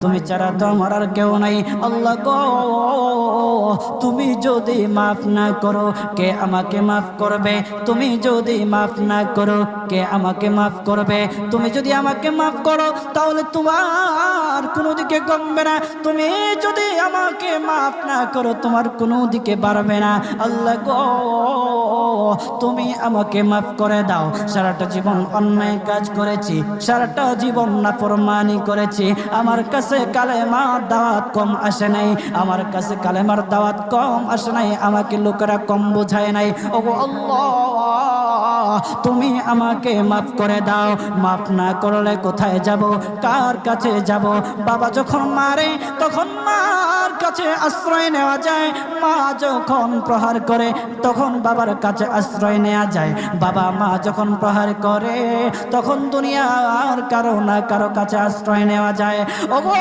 তুমি ছাড়া তো আমার আর কেউ নাই। আল্লাহ গো, তুমি যদি মাফ না করো কে আমাকে মাফ করবে? তুমি যদি মাফ না করো কে আমাকে মাফ করবে? তুমি যদি আমাকে মাফ করো তাহলে তোমার কোনো দিকে কমবে না, তুমি যদি আমাকে মাফ না করো তোমার কোনো দিকে বাড়বে না। আল্লাহ গো, তুমি আমাকে মাফ করে দাও। সারাটা জীবন অন্যায় কাজ করেছি, সারাটা জীবন নাফরমানি করেছি, আমার কাছে কালেমার দাওয়াত কম আসে নাই, আমার কাছে কালেমার দাওয়াত কম আসে নাই, আমাকে লোকেরা কম বোঝায় নাই। ওগো আল্লাহ, তুমি আমাকে মাফ করে দাও। মাফ না করলে কোথায় যাব, কার কাছে যাব? বাবা যখন মারে তখন মার কাছে আশ্রয় নেওয়া যায়, মা যখন প্রহার করে তখন বাবার কাছে আশ্রয় নেওয়া যায়, বাবা মা যখন প্রহার করে তখন দুনিয়ার কারো না কারো কাছে আশ্রয় নেওয়া যায়। ওগো